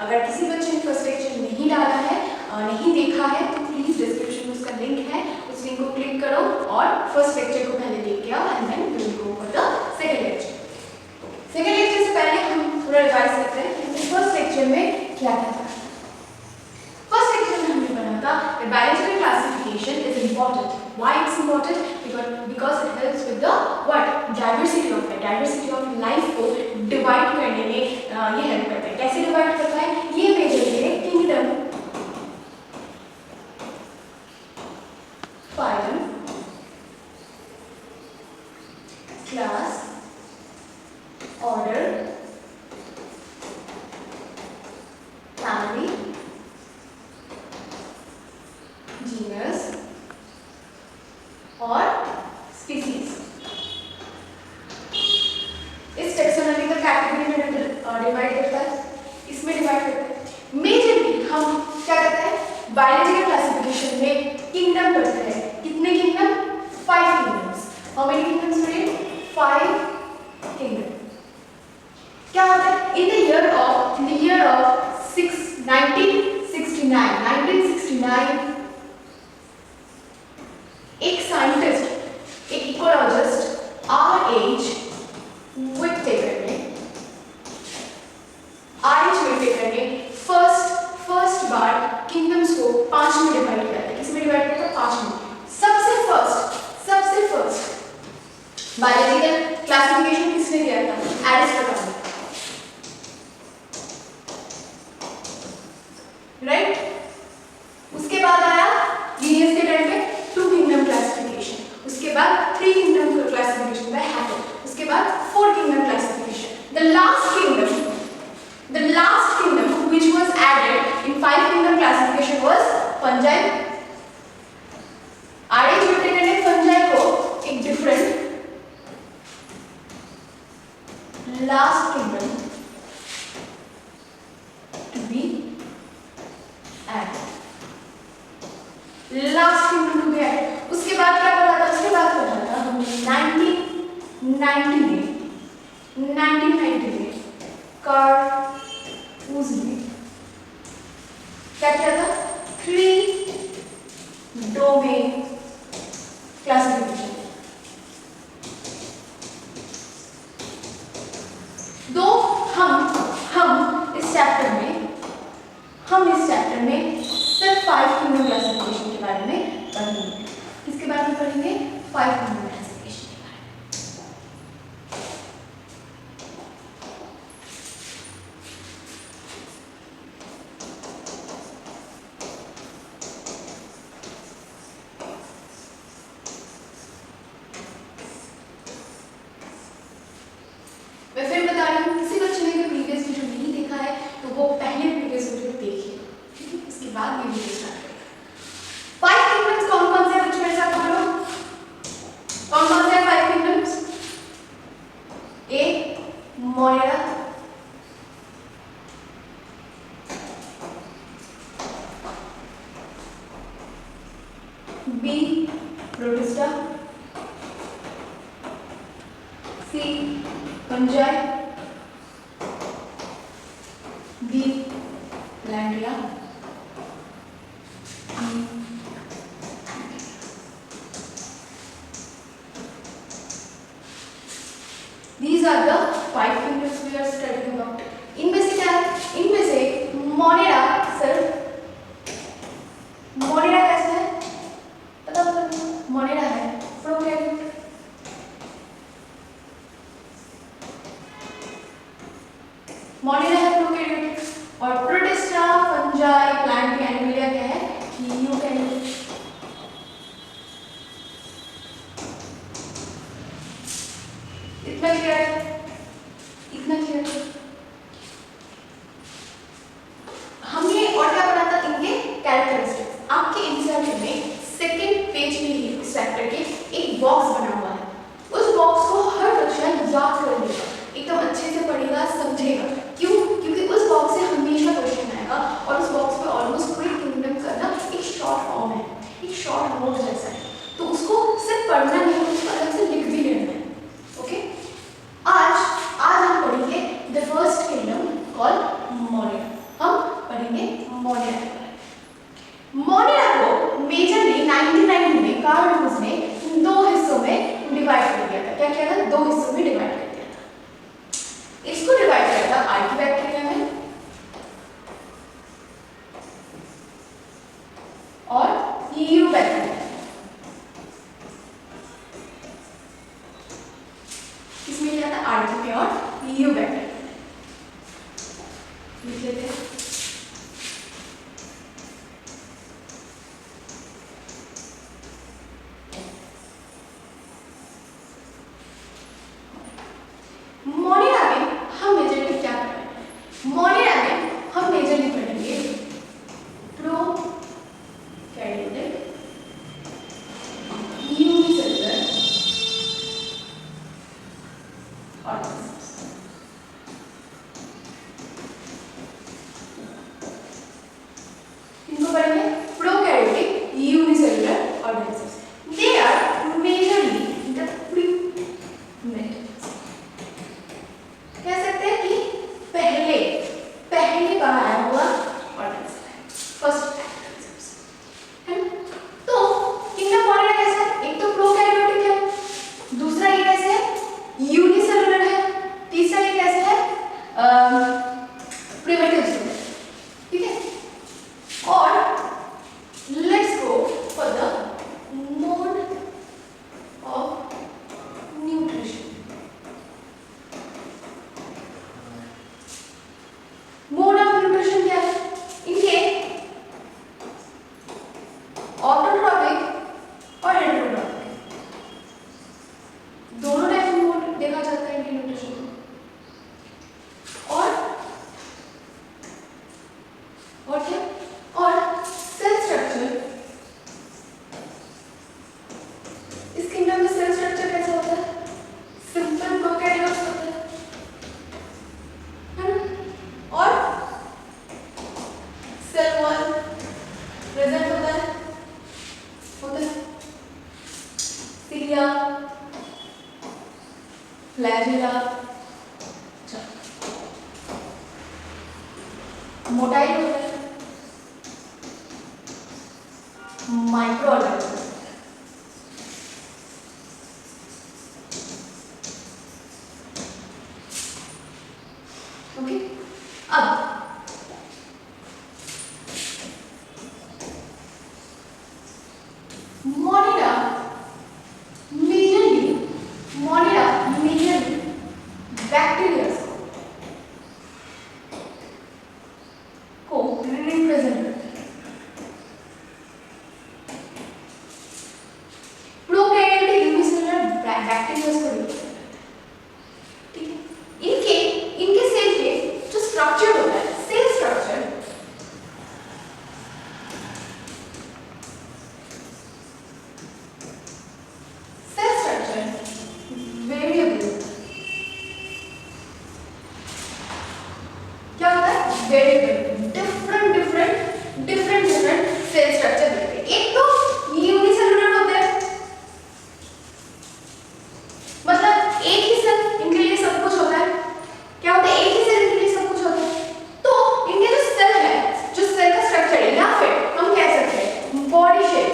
अगर किसी बच्चे ने फर्स्ट लेक्चर नहीं डाला है, नहीं देखा है, तो प्लीज डिस्क्रिप्शन में उसका लिंक है, उस लिंक को क्लिक करो और फर्स्ट लेक्चर को पहले देख के आओ and then we will go for the second lecture. Second lecture से पहले हम थोड़ा रिवाइज करते हैं कि फर्स्ट लेक्चर में क्या था। फर्स्ट लेक्चर में हमने पढ़ा था that biological classification is important. Why it's important? Because it helps with the what? Diversity of it. Diversity of life को डिवाइड करने में ये हेल्प करता है। कैसे डिवाइड करता है? ये मेजरली है kingdom, phylum, class, order, family, genus और species। इस टेक्सोनॉमिकल कैटेगरी में डिवाइड करता है, इसमें डिवाइड करता है। मेजरली हम क्या करते हैं, बायोलॉजिकल क्लासिफिकेशन में किंगडम पढ़ते हैं। कितने kingdom? 5 kingdoms. How many kingdoms पढ़े? 5 किंगडम। क्या होता है? इन द ईयर ऑफ 1969 एक साइंटिस्ट, एक इकोलॉजिस्ट R.H. Whittaker ने फर्स्ट बार किंगडम्स को 5 में डिवाइड किया था। किसमें डिवाइड किया था? 5 में। सबसे फर्स्ट बायोलॉजिकल क्लासिफिकेशन किसने किया था? एरिस्टोटल ने, राइट? उसके बाद आया लीनियस के टाइम पे 2 किंगडम क्लासिफिकेशन, उसके बाद 3 किंगडम क्लासिफिकेशन बाय हैकेल, उसके बाद 4 kingdom classification. The last kingdom which was added in 5 kingdom classification was fungi. R.H. Whittaker ने fungi को एक different last kingdom to be added. Last kingdom to be added। उसके बाद क्या पढ़ा था? उसके बाद पढ़ा था हमने 1990 में कार्ल ने क्या किया था? 3 डोमेन क्लासिफिकेशन। दो हम इस चैप्टर में सिर्फ 5 किंगडम क्लासिफिकेशन के बारे में पढ़ेंगे। किसके बारे में पढ़ेंगे? 5 किंगडम क्लासिफिकेशन के बारे में। मैं फिर बता रही हूँ, किसी बच्चे ने प्रीवियस वीडियो नहीं देखा है तो वो पहले प्रीवियस वीडियो देखिए, ठीक है? इसके बाद ये वीडियो स्टार्ट करेगा। 5 किंगडम्स कौन-कौन से बच्चे मेरे साथ बोलो? कौन-कौन से 5 kingdoms? A Monera, B protista, C fungi, D. Landia, E. These are the 5 kingdoms we are studying about. इनमें से क्या है? इनमें से मोनेरा, मोनेरा कैसा है? पता मोनेरा है प्रोकैरियोट। मोनेरा है प्रोकैरियोटिक और प्रोटिस्टा, फंजाई, प्लांट, एनिमलिया क्या है? यूकैरियोटिक। इतना क्लियर है? इतना क्लियर है? हमने और क्या पढ़ा था? इनके कैरेक्टरिस्टिक्स। आपके एनसीईआरटी में सेकंड पेज में ही इस चैप्टर के एक बॉक्स बना हुआ है। उस बॉक्स को हर बच्चा याद कर लेगा, एकदम अच्छे से पढ़ेगा, समझेगा। क्यों? क्योंकि उस बॉक्स से हमेशा क्वेश्चन आएगा और उस बॉक्स पे ऑलमोस्ट पूरे किंगडम का ना एक शॉर्ट फॉर्म है, एक शॉर्ट नोट जैसा है, तो उसको सिर्फ पढ़ना नहीं, उसको अलग से लिख भी लेना है। ओके, आज हम पढ़ेंगे the first kingdom called Maurya. हम सिलिया, फ्लैजिला, मोटाइल होता है, माइक्रो ऑर्गेनिज्म। ओके, अब मोनिडा मेजरली बैक्टीरिया को रिप्रेजेंट करते हैं। प्रोकैरियोटिक यूनिसेलुलर बैक्टीरिया को रिप्रेजेंट करते हैं। ठीक है, इनके सेल के जो स्ट्रक्चर होता है, सेल स्ट्रक्चर, वेरिएबल क्या होता है? वेरिएबल, डिफरेंट सेल स्ट्रक्चर देखते हैं। एक तो यूनिसेलुलर होते हैं, मतलब एक ही सेल इनके लिए सब कुछ होता है। क्या होता है? एक ही सेल इनके लिए सब कुछ होता है। तो इनके जो सेल है, जो सेल का स्ट्रक्चर है, या फिर हम कह सकते हैं बॉडी शेप,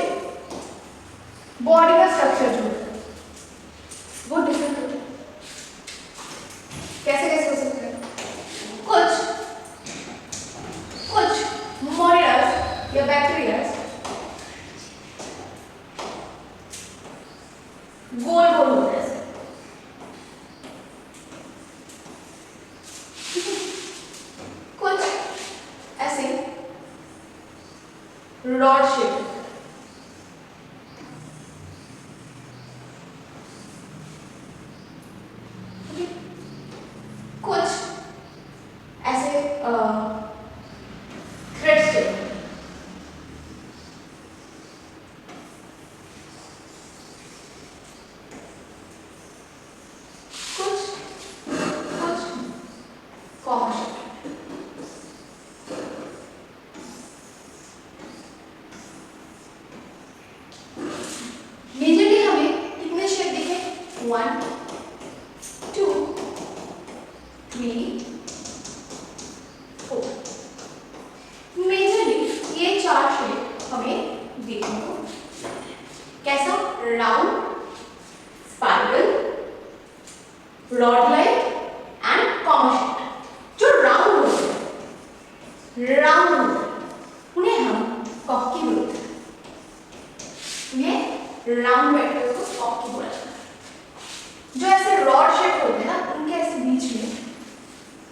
बॉडी का स्ट्रक्चर जो वो डिफरेंट होता है। कैसे हो सकता है? कुछ मोनिडास या बैक्टीरियास गोल होते हैं, कुछ ऐसे रॉड शेप, कुछ ऐसे थ्रेड शेप, कुछ कॉमन शेप। मेजरली हमें कितने शेप दिखे? 1 2 3 4। मेजरली ये 4 शेप हमें देखने को, कैसा? Round, spiral, rod like and common shape. जो राउंड होते हैं उन्हें हम कॉकी बोलते हैं। ये राउंड वेक्टर्स को कॉकी बोला जाता है। जो ऐसे रॉड शेप होते हैं ना, उनके ऐसे बीच में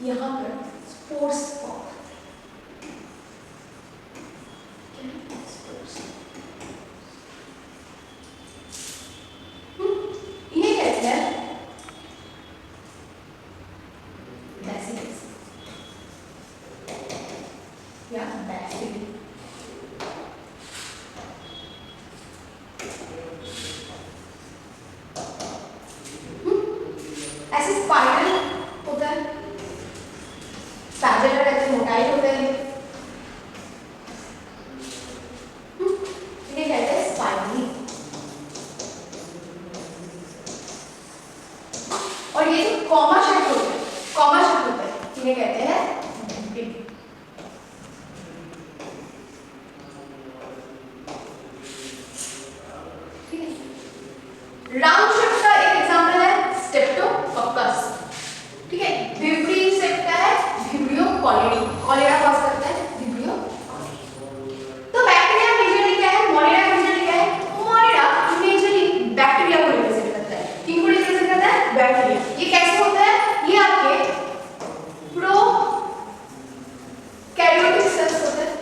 यहाँ पर स्पोर्स फॉर्म होते हैं। स्पोर्स इन्हें कहते हैं बैसिलस या बैसिली। ऐसे स्पाइरल होता है, फ्लैजेला रहते हैं, मोटाइल होते हैं, इन्हें कहते हैं स्पाइरली। और ये जो कॉमा शेप होते हैं, इन्हें कहते हैं डिप। ठीक है, राउंड शेप का एक एग्जांपल है स्ट्रेप्टोकोकस। ठीक है, विब्रियो शेप का है विब्रियो कॉलिडी, कॉलेरा कॉज करता है विब्रियो। तो बैक्टीरिया मेजरली क्या है? मोनिडा मेजरली क्या है? मोनिडा मेजरली बैक्टीरिया को रिप्रेजेंट करता है। किनको रिप्रेजेंट करता है? बैक्टीरिया। ये कैसे होता है? ये आपके प्रो कैरियोटिक सेल्स होते हैं।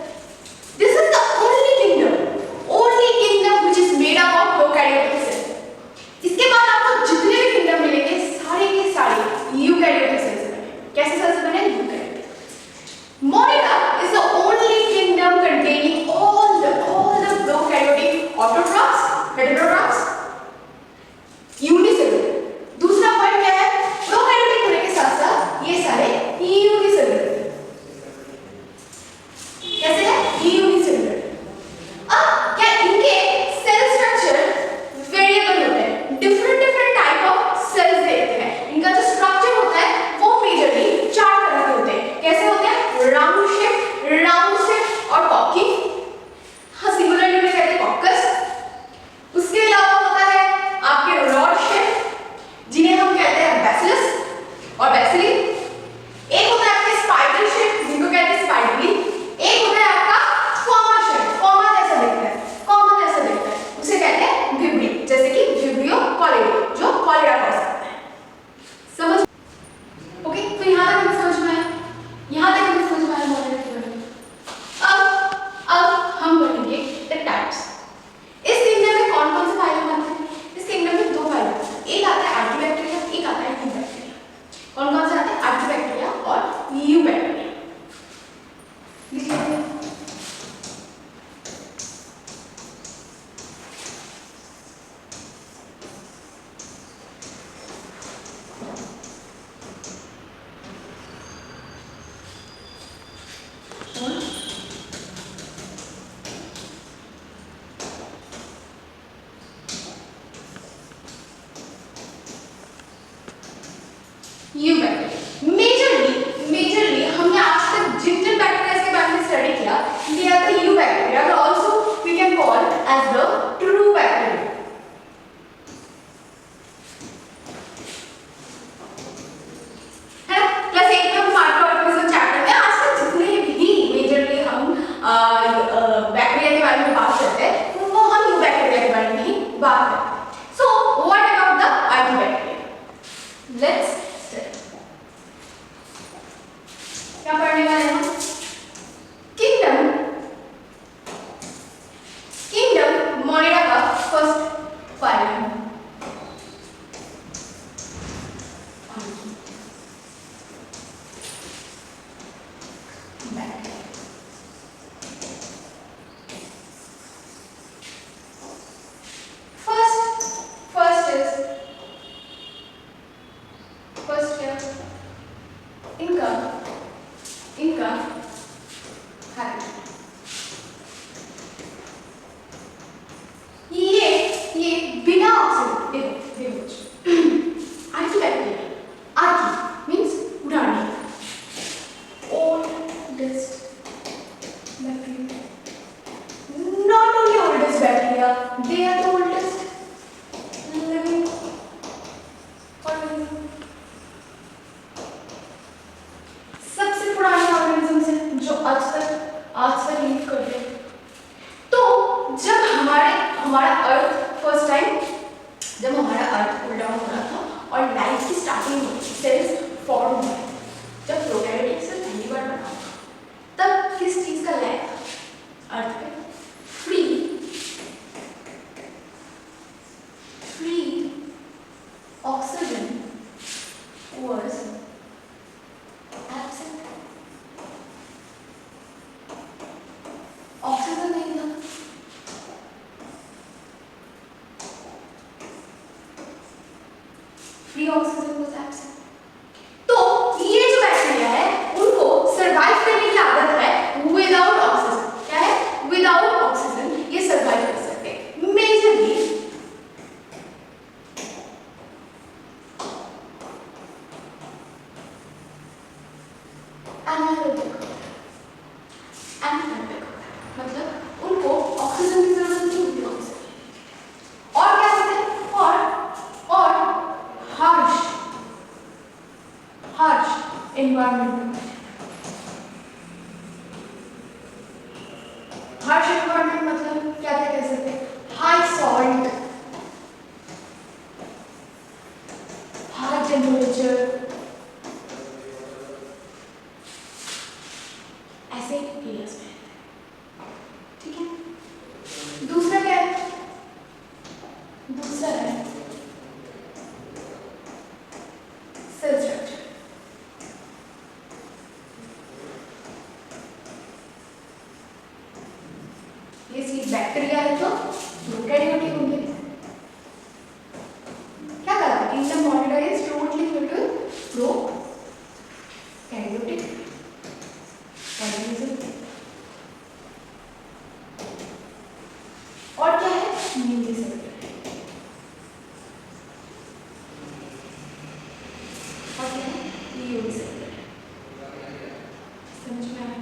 This is the only kingdom which is made up of prokaryotic cells. इसके यू बैक्टीरिया। मेजरली हमने आज तक जिन जिन बैक्टीरिया के बारे में स्टडी किया, they are the eubacteria, और also we can call as the true bacteria. है क्लास 8 में माइक्रोऑर्गेनिज्म चैप्टर में आज तक जितने भी मेजरली हम बैक्टीरिया के बारे में बात करते हैं, वो हम यू बैक्टीरिया के बारे में ही बात करते हैं। So what about the Archie bacteria? Let's क्या पढ़ने वाले हैं हम? किंगडम मोनिडा का फर्स्ट फाइलम। फर्स्ट क्या इनका ये बिना oxygen, Archie bacteria, Archie means पुरानी, oldest bacteria, not only oldest bacteria, they are the oldest living organism, सबसे पुराने ऑर्गेनिज्म है जो आज तक लिव करते हैं। तो जब हमारा अर्थ फर्स्ट टाइम, जब हमारा अर्थ कूल डाउन हो रहा था और लाइफ की स्टार्टिंग हुई, सेल्स फॉर्म हुए, जब प्रोकैरियोटिक सेल पहली बार बना, तब किस चीज का लैक था अर्थ पे? Free oxygen was absent. Oxygen नहीं था, फ्री ऑक्सीजन वाज एब्सेंट। तो ये जो बैक्टीरिया है उनको सरवाइव करने की आदत है विदाउट ऑक्सीजन। क्या है? विदाउट ऑक्सीजन ये सरवाइव कर सकते हैं। मेजरली एनारोबिक, मतलब उनको ऑक्सीजन की जरूरत नहीं होती ऑक्सीजन। और क्या होते हैं? और हार्श एनवायरनमेंट, हार्श एनवायरनमेंट मतलब क्या क्या कह सकते हैं? हाई सॉल्ट, हाई टेम्परेचर, ऐसे एरियाज में। ठीक है। दूसरा क्या है? दूसरा है सेल स्ट्रक्चर। ये सिर्फ बैक्टीरिया है तो प्रोकैरियोटिक होंगे। क्या कहा? Kingdom monera is totally filled with prokaryotic organism. और क्या है? यूनिसेलुलर। और क्या है? यूनिसेलुलर। समझ में आया?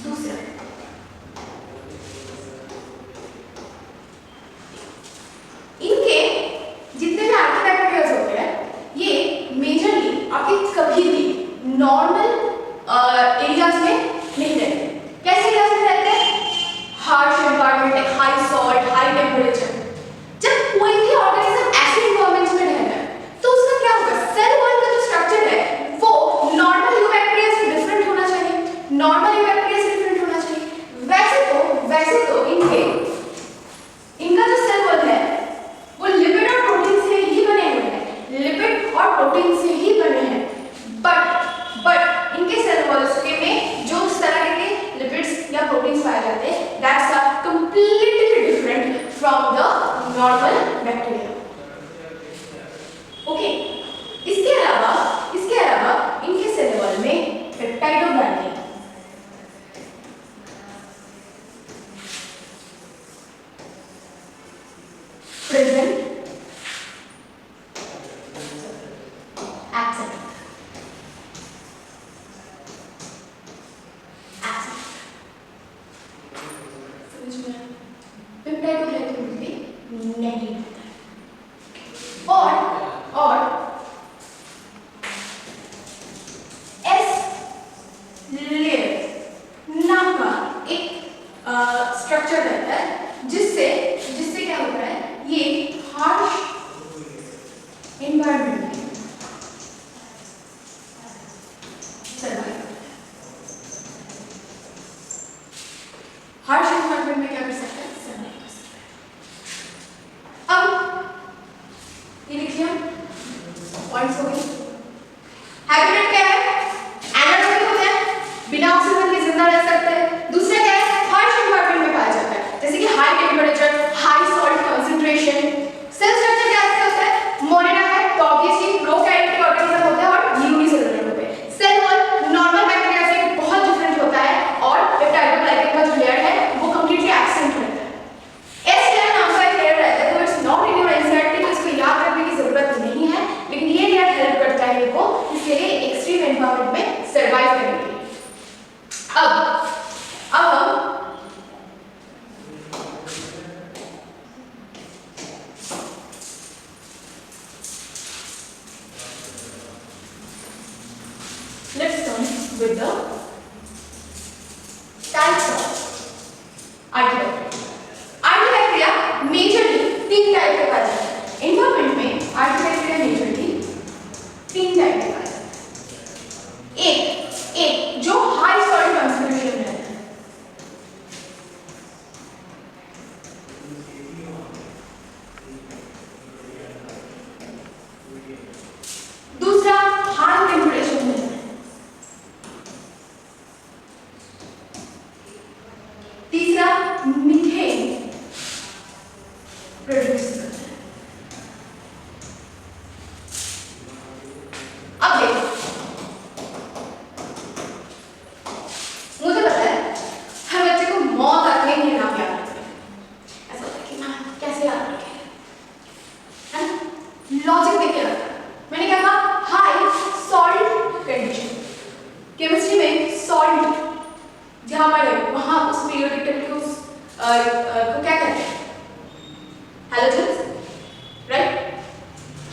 दूसरा इनके जितने भी आर्की बैक्टीरियाज होते हैं, ये मेजरली आपके कभी भी नॉर्मल एरियाज में नहीं रहते। कैसे एरियाज में रहते हैं? Harsh environment, high salt, high temperature. जब कोई भी ऑर्गेनिज्म ऐसे एनवायरनमेंट में रह रहा है तो उसका क्या होगा? सेल वॉल का जो स्ट्रक्चर है वो नॉर्मल यू बैक्टीरिया से डिफरेंट होना चाहिए, नॉर्मल यू बैक्टीरिया से डिफरेंट होना चाहिए। वैसे तो इनका जो सेल वॉल है वो लिपिड और प्रोटीन से ही बने हुए हैं, लिपिड और प्रोटीन से ही बने हैं। बट इनके सेल वॉल्स के में जो इस तरह के लिपिड्स या प्रोटीन्स पाए जाते हैं, that's are completely different from the normal bacteria. Okay. इसके अलावा इनके सेल वॉल में पेप्टाइडोग्लाइकन, प्रेजेंट, पॉइंट्स हो गए। हैबिटेट क्या है? एनारोबिक होते हैं, बिना ऑक्सीजन के जिंदा रह सकते हैं। दूसरा क्या है? हार्श एनवायरनमेंट में पाया जाता है, जैसे कि high temperature, high salt concentration. Cell structure कैसे होता है? मोनेरा है तो ऑब्वियसली प्रोकैरियोटिक ऑर्गेनिज्म होता है और यूनिसेलुलर होते हैं। सेल वॉल नॉर्मल बैक्टीरिया से बहुत डिफरेंट होता है और पेप्टाइडोग्लाइकन का जो लेयर है वो कंप्लीटली एब्सेंट रहता है। एस लेयर नाम का एक लेयर रहता है, तो it's not in your NCERT, तो इसको याद रखने की जरूरत नहीं है, लेकिन ये लेयर हेल्प करता है इनको इसके लिए एक्सट्रीम एनवायरनमेंट में सर्वाइव करने के लिए। अब हम let's turn with the types of आर्कियोबैक्टीरिया। आर्कियोबैक्टीरिया majorly 3 type के पाए जाते हैं। एनवायरनमेंट में आर्कियोबैक्टीरिया मेजरली 3 टाइप के पाए जाते हैं। एक जो हाई सॉल्ट कंसंट्रेशन में रहता है, दूसरा हाई टेम्परेचर में रहता है, तीसरा मीथेन प्रोड्यूस करता है। अब देखो, मुझे पता है हर बच्चे को मौत आती है ये नाम याद रखते हैं, ऐसा होता है कि ना कैसे याद रखें, है ना? लॉजिक देख के रखता है। मैंने क्या कहा? High salt condition. केमिस्ट्री में सॉल्ट जहां पर है वहां उस पीरियोडिक टेबल को क्या कहते हैं? Halogens, right?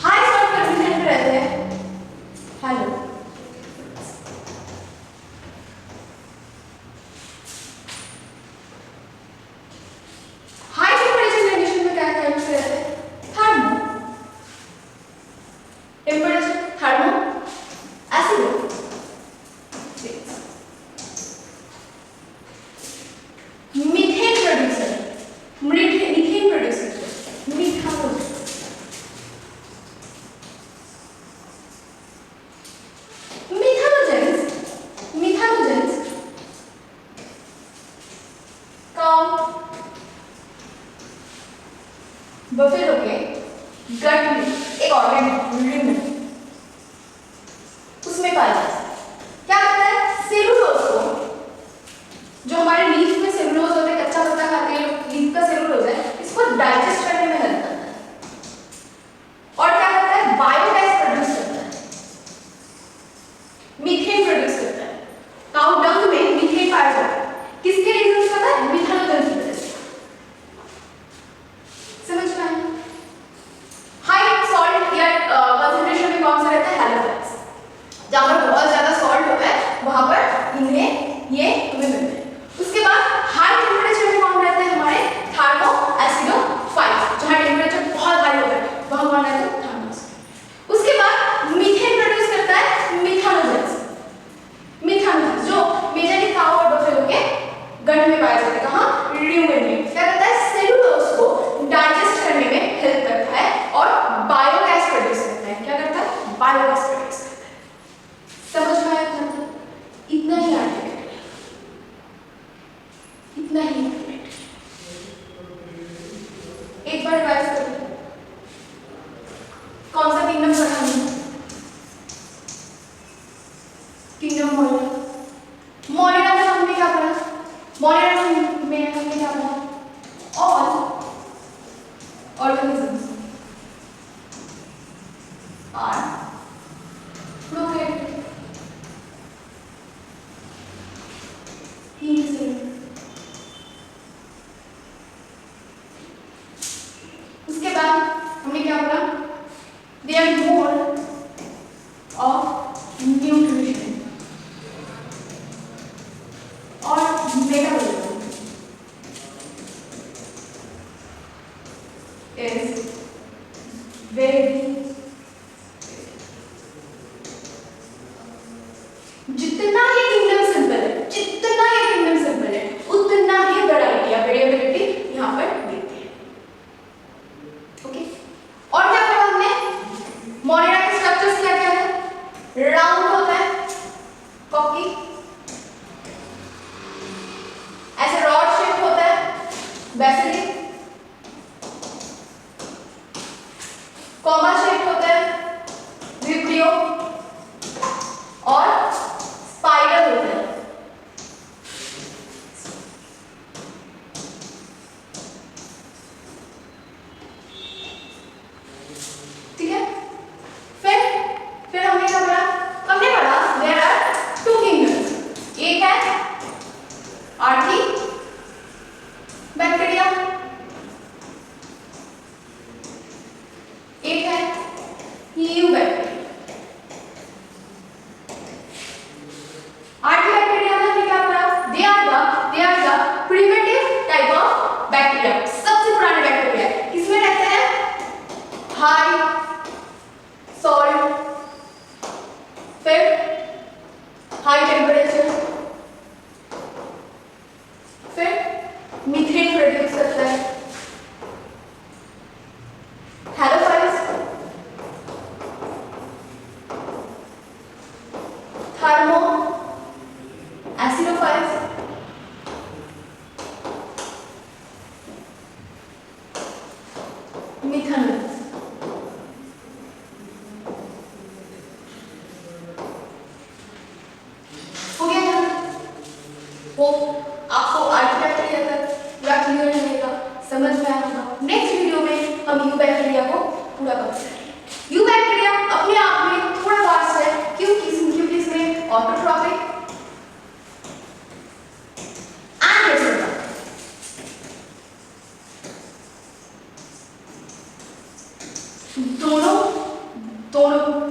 High salt condition पे रहते हैं हैलो। हाई टेम्परेचर कंडीशन में क्या टाइप से रहते हैं? Thermo temperature, thermo, acido. Methane producer, methane producer, methanol. Methanogens buffalo के गट में एक ऑर्गन है, उसमें पाया जाता है। क्या करता है? सेलुलोज को, जो हमारे लीफ में सेलुलोज होते हैं, कच्चा पत्ता खाते हैं, लीफ का सेलुलोज है, इसको डाइजेस्ट करने में हेल्प करता है। और क्या करता है? बायोगैस प्रोड्यूस करता है, मीथेन प्रोड्यूस करता है। काऊ डंग में मीथेन पाया जाता है, किसके रीजन से पता है? मीथानोजेंस की वजह से। समझ में आया? हाई सॉल्ट या कंसंट्रेशन में कौन सा रहता है? हैलोजेंस। जहां पर बहुत ज्यादा सॉल्ट होता है वहां पर इन्हें ये तुम्हें मिलते हैं। उसके बाद हाई टेम्परेचर में कौन रहते हैं? हमारे थर्मो एसिडोफाइल्स। जहां टेम्परेचर बहुत हाई होता है वहां कौन रहते हैं? थर्मोस। उसके बाद मीथेन प्रोड्यूस करता है मीथानोजेंस। मीथानोजेंस जो मेजरली काऊ और बफेलो के गट में पाया जाता है। कहां? ल्यूमेन में। क्या करता है? सेलुलोज को डाइजेस्ट करने में हेल्प करता है और बायोगैस प्रोड्यूस करता है। क्या करता है? बायोगैस प्रोड्यूस करता है। समझ में आया? इतना ही याद रखना, इतना ही। एक बार रिवाइज करो, कौन सा किंगडम पढ़ा हमने? Kingdom Monera. मोनेरा में हमने क्या पढ़ा? मोनेरा में हमने क्या पढ़ा? All organisms are prokaryotic। उसके बाद हमने क्या पढ़ा? They are more of nutrition और metabolism is very, जितना ये किंगडम सिंपल है, जितना ये किंगडम सिंपल है, उतना ही वैरायटी या वेरिएबिलिटी यहाँ पर देखते हैं। ओके, और क्या पढ़ा हमने? मोनेरा के स्ट्रक्चर्स कॉमा शेप होते हैं विब्रियो और स्पाइरल होते हैं। ठीक है, फिर हमने क्या पढ़ा? हमने पढ़ा देयर आर टू किंगडम्स, एक है आर्की बैक्टीरिया, एक है हीयू बैक्टीरिया। आर्की बैक्टीरिया में हमने क्या पढ़ा? They are the primitive type of bacteria, सबसे पुराने बैक्टीरिया। इसमें रहते हैं हाई सॉल्ट, फिर हाई टेम्परेचर, फिर मीथेन प्रोड्यूस करता है। Halophiles, thermoacidophiles, methanoids. हो गया यहाँ? वो आपको आर्की बैक्टीरिया तक पूरा क्लियर रहेगा, समझ में आएगा। नेक्स्ट वीडियो में हम यू बैक्टीरिया को पूरा कवर करेंगे। यू बैक्टीरिया अपने आप में थोड़ा वास्ट है, क्योंकि इसमें ऑटोट्रॉपिक एंड हेटेरोट्रॉपिक दोनों